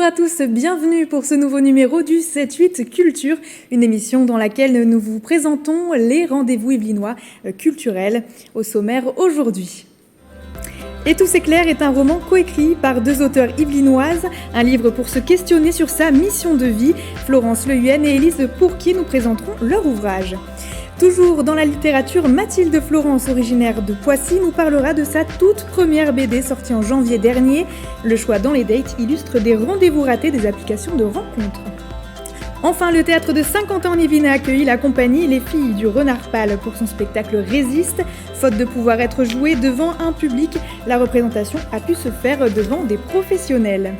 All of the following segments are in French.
à tous, bienvenue pour ce nouveau numéro du 7-8 Culture, une émission dans laquelle nous vous présentons les rendez-vous yvelinois culturels au sommaire aujourd'hui. Et tout s'éclaire est un roman coécrit par deux auteurs yvelinoises, un livre pour se questionner sur sa mission de vie. Florence Lehuen et Élise Pourquier nous présenteront leur ouvrage. Toujours dans la littérature, Mathilde Florence, originaire de Poissy, nous parlera de sa toute première BD sortie en janvier dernier. Le choix dans les dates illustre des rendez-vous ratés des applications de rencontres. Enfin, le théâtre de Saint-Quentin-en-Yvelines a accueilli la compagnie Les Filles du Renard Pâle pour son spectacle Résiste. Faute de pouvoir être joué devant un public, la représentation a pu se faire devant des professionnels.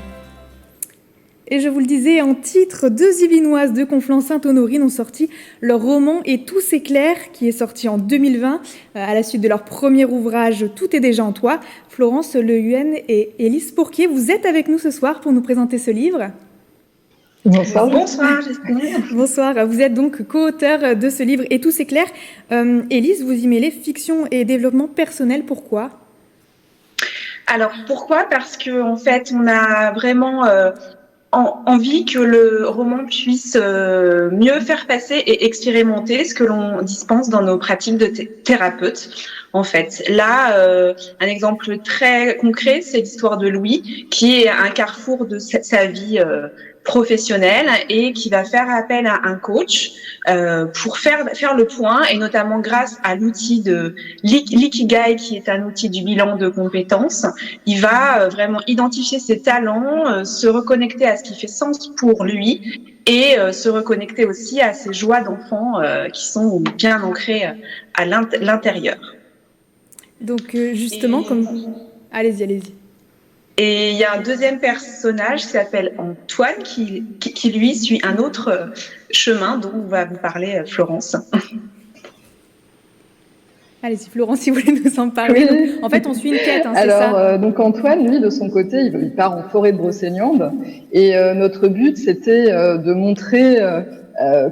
Et je vous le disais, en titre, deux Yvelinoises de Conflans-Sainte-Honorine ont sorti leur roman Et tout s'éclaire, qui est sorti en 2020, à la suite de leur premier ouvrage Tout est déjà en toi. Florence Lehuen et Élise Pourquier, vous êtes avec nous ce soir pour nous présenter ce livre. Bonsoir. Bonsoir, j'espère. Bonsoir, vous êtes donc co-auteur de ce livre Et tout s'éclaire. Élise, vous y mêlez fiction et développement personnel, pourquoi ? Alors, pourquoi ? Parce qu'en fait, on a vraiment envie que le roman puisse mieux faire passer et expérimenter ce que l'on dispense dans nos pratiques de thérapeute. En fait, là, un exemple très concret, c'est l'histoire de Louis, qui est à un carrefour de sa vie professionnelle et qui va faire appel à un coach pour faire le point, et notamment grâce à l'outil de l'Ikigai, qui est un outil du bilan de compétences. Il va vraiment identifier ses talents, se reconnecter à ce qui fait sens pour lui et se reconnecter aussi à ses joies d'enfant qui sont bien ancrées à l'intérieur. Donc justement, Allez-y. Et il y a un deuxième personnage qui s'appelle Antoine qui lui suit un autre chemin dont va vous parler Florence. Allez-y Florence, si vous voulez nous en parler. Oui. Donc, en fait, on suit une quête, c'est ça. Alors, donc Antoine, lui, de son côté, il part en forêt de Brocéliande. Et notre but, c'était de montrer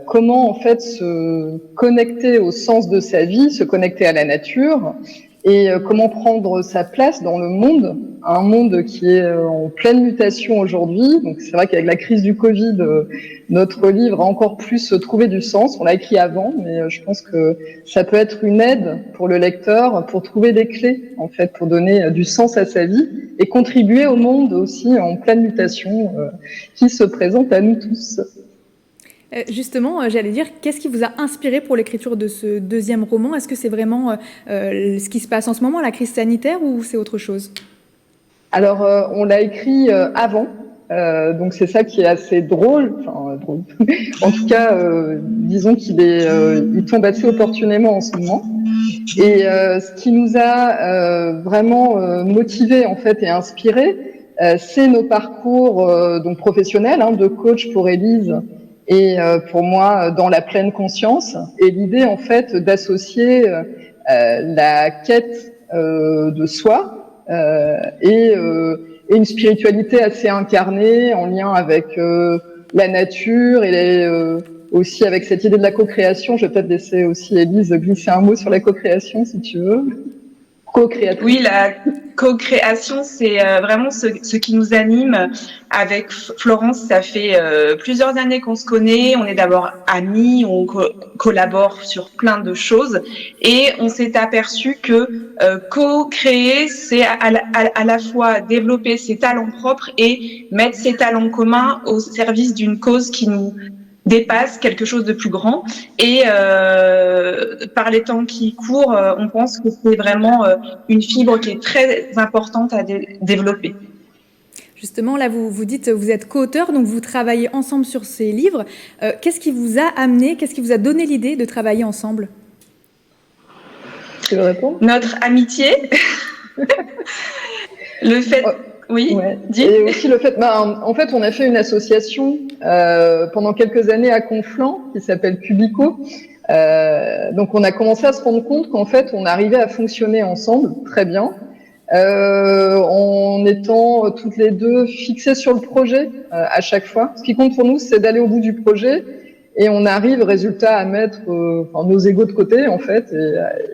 comment, en fait, se connecter au sens de sa vie, se connecter à la nature, et comment prendre sa place dans le monde, un monde qui est en pleine mutation aujourd'hui. Donc c'est vrai qu'avec la crise du Covid, notre livre a encore plus trouvé du sens. On l'a écrit avant, mais je pense que ça peut être une aide pour le lecteur pour trouver des clés, en fait, pour donner du sens à sa vie et contribuer au monde aussi en pleine mutation qui se présente à nous tous. Justement, j'allais dire, qu'est-ce qui vous a inspiré pour l'écriture de ce deuxième roman ? Est-ce que c'est vraiment ce qui se passe en ce moment, la crise sanitaire, ou c'est autre chose ? Alors, on l'a écrit avant, donc c'est ça qui est assez drôle. Enfin, drôle. En tout cas, disons il tombe assez opportunément en ce moment. Et ce qui nous a vraiment motivés, en fait, et inspirés, c'est nos parcours donc professionnels, de coach pour Élise et pour moi dans la pleine conscience, et l'idée en fait d'associer la quête de soi et une spiritualité assez incarnée en lien avec la nature et aussi avec cette idée de la co-création. Je vais peut-être laisser aussi Élise glisser un mot sur la co-création si tu veux. Oui, la co-création, c'est vraiment ce qui nous anime. Avec Florence, ça fait plusieurs années qu'on se connaît. On est d'abord amis, on collabore sur plein de choses. Et on s'est aperçu que co-créer, c'est à la fois développer ses talents propres et mettre ses talents communs au service d'une cause qui nous dépasse, quelque chose de plus grand. Et par les temps qui courent, on pense que c'est vraiment une fibre qui est très importante à développer. Justement, là, vous dites, vous êtes co-auteur, donc vous travaillez ensemble sur ces livres. Qu'est-ce qui vous a amené, qu'est-ce qui vous a donné l'idée de travailler ensemble ? Tu veux répondre ? Notre amitié. Le fait... Oui, ouais. Et aussi le fait, en fait, on a fait une association pendant quelques années à Conflans qui s'appelle Cubico. Donc, on a commencé à se rendre compte qu'en fait, on arrivait à fonctionner ensemble très bien, en étant toutes les deux fixées sur le projet à chaque fois. Ce qui compte pour nous, c'est d'aller au bout du projet, et on arrive, résultat, à mettre nos égos de côté, en fait,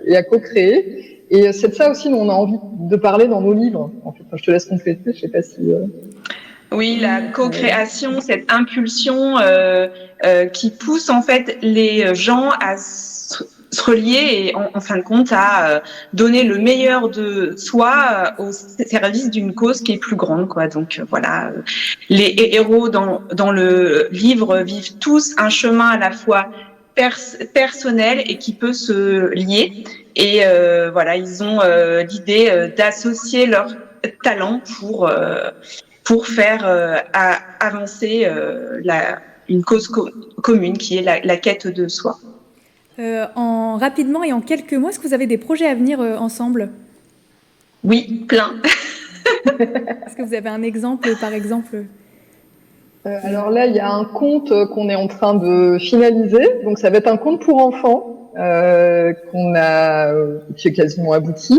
et à co-créer. Et c'est de ça aussi dont on a envie de parler dans nos livres. En fait, je te laisse compléter, je sais pas si... Oui, la co-création, cette impulsion qui pousse en fait les gens à se relier et en fin de compte à donner le meilleur de soi au service d'une cause qui est plus grande, quoi. Donc voilà, les héros dans le livre vivent tous un chemin à la fois personnel et qui peut se lier. Et voilà, ils ont l'idée d'associer leurs talents pour faire avancer une cause commune qui est la quête de soi. Rapidement et en quelques mots, est-ce que vous avez des projets à venir ensemble? Oui, plein. Est-ce que vous avez un exemple, par exemple? Alors là, il y a un conte qu'on est en train de finaliser. Donc ça va être un conte pour enfants qui est quasiment abouti.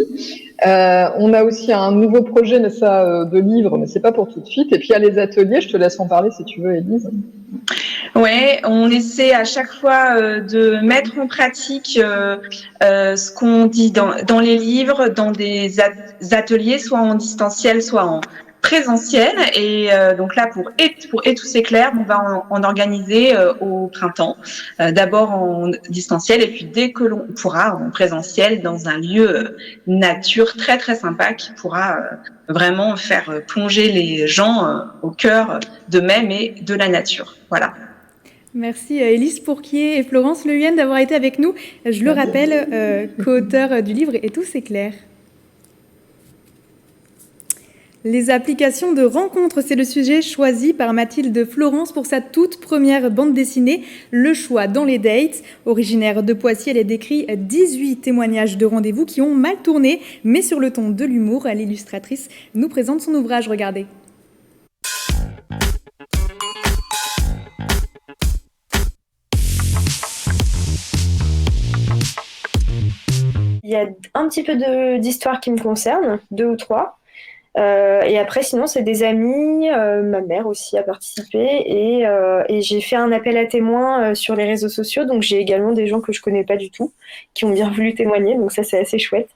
On a aussi un nouveau projet, mais ça, de livre, mais c'est pas pour tout de suite. Et puis il y a les ateliers. Je te laisse en parler si tu veux, Élise. Ouais, on essaie à chaque fois de mettre en pratique ce qu'on dit dans les livres, dans des ateliers, soit en distanciel, soit en présentiel. Et donc là, pour Et tous c'est clair, on va en organiser au printemps. D'abord en distanciel et puis dès que l'on pourra en présentiel dans un lieu nature très très sympa qui pourra vraiment faire plonger les gens au cœur d'eux-mêmes et de la nature. Voilà. Merci Élise Pourquier et Florence Le Huyenne d'avoir été avec nous. Je le rappelle, co-auteur du livre Et tout c'est clair. Les applications de rencontres, c'est le sujet choisi par Mathilde Florence pour sa toute première bande dessinée, Le choix dans les dates. Originaire de Poissy, elle a décrit 18 témoignages de rendez-vous qui ont mal tourné, mais sur le ton de l'humour. L'illustratrice nous présente son ouvrage, regardez. Il y a un petit peu d'histoires qui me concernent, 2 ou 3. Et après, sinon, c'est des amis, ma mère aussi a participé. Et j'ai fait un appel à témoins sur les réseaux sociaux. Donc, j'ai également des gens que je connais pas du tout qui ont bien voulu témoigner. Donc, ça, c'est assez chouette.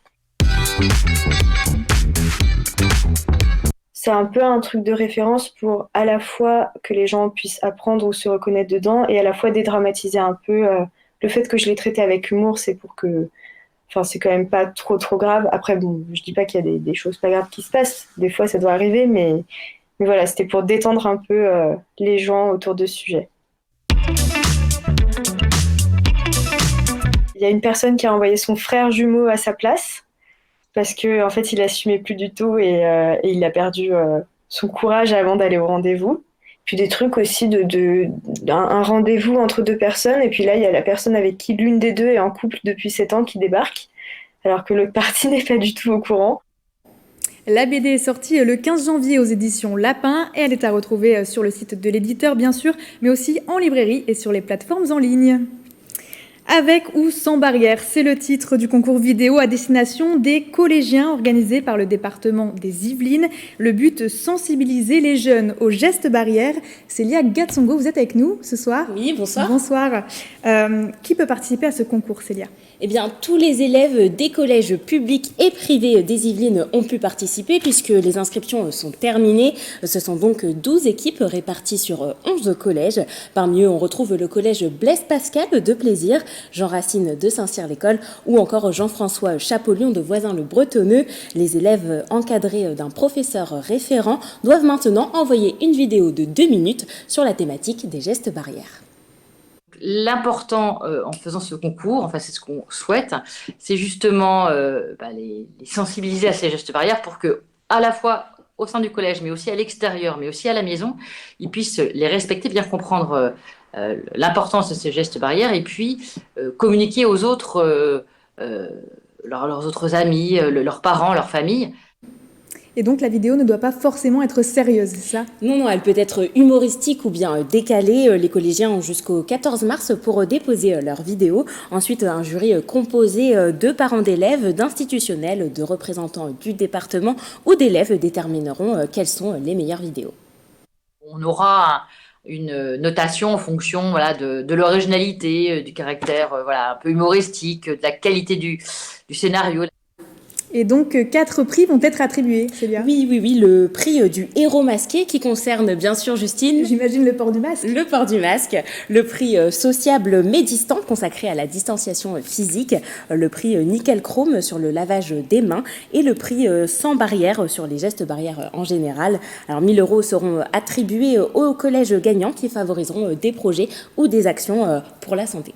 C'est un peu un truc de référence pour à la fois que les gens puissent apprendre ou se reconnaître dedans et à la fois dédramatiser un peu. Le fait que je l'ai traité avec humour, c'est pour que... Enfin, c'est quand même pas trop grave. Après, bon, je dis pas qu'il y a des choses pas graves qui se passent. Des fois, ça doit arriver, mais voilà, c'était pour détendre un peu les gens autour de ce sujet. Il y a une personne qui a envoyé son frère jumeau à sa place parce que en fait, il assumait plus du tout et il a perdu son courage avant d'aller au rendez-vous. Puis des trucs aussi un rendez-vous entre 2 personnes, et puis là, il y a la personne avec qui l'une des deux est en couple depuis 7 ans qui débarque, alors que l'autre partie n'est pas du tout au courant. La BD est sortie le 15 janvier aux éditions Lapin, et elle est à retrouver sur le site de l'éditeur, bien sûr, mais aussi en librairie et sur les plateformes en ligne. Avec ou sans barrière, c'est le titre du concours vidéo à destination des collégiens organisé par le département des Yvelines. Le but, sensibiliser les jeunes aux gestes barrières. Célia Gatsongo, vous êtes avec nous ce soir? Oui, bonsoir. Bonsoir. Qui peut participer à ce concours, Célia? Eh bien, tous les élèves des collèges publics et privés des Yvelines ont pu participer puisque les inscriptions sont terminées. Ce sont donc 12 équipes réparties sur 11 collèges. Parmi eux, on retrouve le collège Blaise Pascal de Plaisir, Jean Racine de Saint-Cyr-l'École ou encore Jean-François Chapeaulion de Voisin-le-Bretonneux. Les élèves encadrés d'un professeur référent doivent maintenant envoyer une vidéo de 2 minutes sur la thématique des gestes barrières. L'important en faisant ce concours, enfin c'est ce qu'on souhaite, c'est justement les sensibiliser à ces gestes barrières pour que, à la fois au sein du collège, mais aussi à l'extérieur, mais aussi à la maison, ils puissent les respecter, bien comprendre l'importance de ces gestes barrières et puis communiquer aux autres, leurs autres amis, leurs parents, leur famille. Et donc la vidéo ne doit pas forcément être sérieuse, c'est ça? Non, elle peut être humoristique ou bien décalée. Les collégiens ont jusqu'au 14 mars pour déposer leur vidéo. Ensuite, un jury composé de parents d'élèves, d'institutionnels, de représentants du département ou d'élèves détermineront quelles sont les meilleures vidéos. On aura une notation en fonction de l'originalité, du caractère un peu humoristique, de la qualité du scénario. Et donc 4 prix vont être attribués, Célia. Oui, le prix du héros masqué qui concerne bien sûr, Justine, J'imagine le port du masque. le port du masque, le prix sociable Médistant consacré à la distanciation physique, le prix nickel chrome sur le lavage des mains et le prix sans barrière sur les gestes barrières en général. Alors 1 000 € seront attribués aux collèges gagnants qui favoriseront des projets ou des actions pour la santé.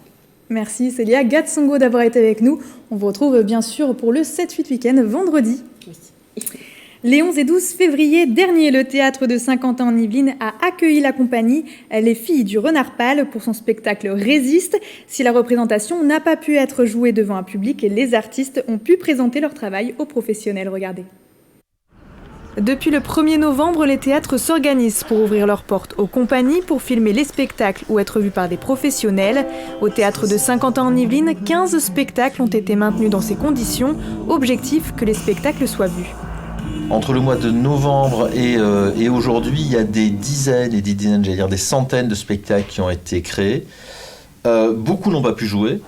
Merci Célia Gatsongo d'avoir été avec nous. On vous retrouve bien sûr pour le 7-8 week-end vendredi. Oui. Les 11 et 12 février dernier, le théâtre de Saint-Quentin en Yvelines a accueilli la compagnie Les Filles du Renard Pâle pour son spectacle Résiste. Si la représentation n'a pas pu être jouée devant un public, les artistes ont pu présenter leur travail aux professionnels. Regardez. Depuis le 1er novembre, les théâtres s'organisent pour ouvrir leurs portes aux compagnies, pour filmer les spectacles ou être vus par des professionnels. Au théâtre de Saint-Quentin en Yvelines, 15 spectacles ont été maintenus dans ces conditions. Objectif, que les spectacles soient vus. Entre le mois de novembre et aujourd'hui, il y a des dizaines et des dizaines, j'allais dire des centaines de spectacles qui ont été créés. Beaucoup n'ont pas pu jouer.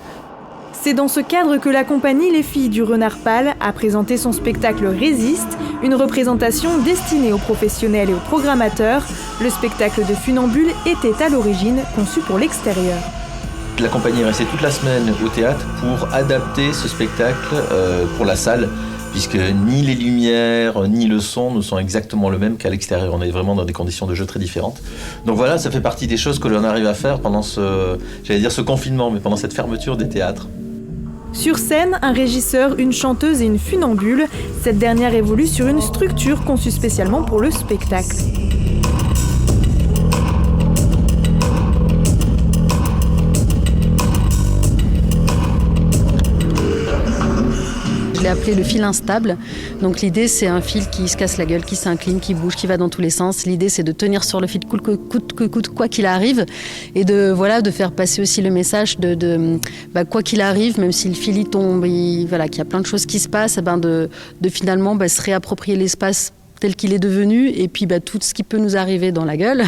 C'est dans ce cadre que la compagnie Les Filles du Renard Pâle a présenté son spectacle Résiste, une représentation destinée aux professionnels et aux programmateurs. Le spectacle de Funambule était à l'origine conçu pour l'extérieur. La compagnie est restée toute la semaine au théâtre pour adapter ce spectacle pour la salle, puisque ni les lumières ni le son ne sont exactement le même qu'à l'extérieur. On est vraiment dans des conditions de jeu très différentes. Donc voilà, ça fait partie des choses que l'on arrive à faire pendant ce confinement, mais pendant cette fermeture des théâtres. Sur scène, un régisseur, une chanteuse et une funambule. Cette dernière évolue sur une structure conçue spécialement pour le spectacle. Je l'ai appelé le fil instable. Donc l'idée, c'est un fil qui se casse la gueule, qui s'incline, qui bouge, qui va dans tous les sens. L'idée, c'est de tenir sur le fil coûte que coûte, quoi qu'il arrive, et de faire passer aussi le message de quoi qu'il arrive, même si le fil y tombe, qu'il y a plein de choses qui se passent, de finalement se réapproprier l'espace tel qu'il est devenu, et puis tout ce qui peut nous arriver dans la gueule,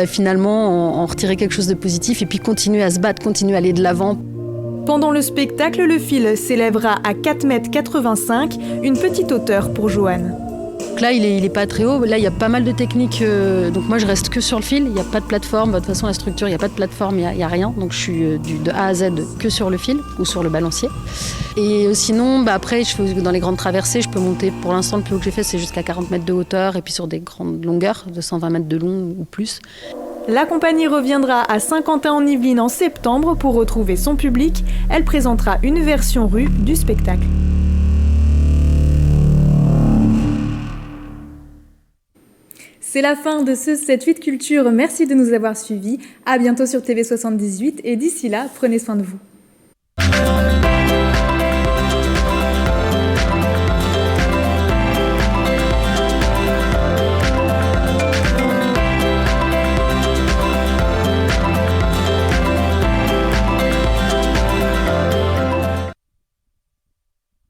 finalement en retirer quelque chose de positif, et puis continuer à se battre, continuer à aller de l'avant. Pendant le spectacle, le fil s'élèvera à 4,85 m, une petite hauteur pour Joanne. Donc là, il est pas très haut. Là, il y a pas mal de techniques. Donc moi, je reste que sur le fil. Il n'y a pas de plateforme. De toute façon, la structure, il n'y a pas de plateforme, il n'y a rien. Donc je suis de A à Z que sur le fil ou sur le balancier. Et sinon, après, dans les grandes traversées, je peux monter. Pour l'instant, le plus haut que j'ai fait, c'est jusqu'à 40 mètres de hauteur. Et puis sur des grandes longueurs, de 120 mètres de long ou plus. La compagnie reviendra à Saint-Quentin-en-Yvelines en septembre pour retrouver son public. Elle présentera une version rue du spectacle. C'est la fin de ce 7-8 Culture. Merci de nous avoir suivis. À bientôt sur TV78 et d'ici là, prenez soin de vous.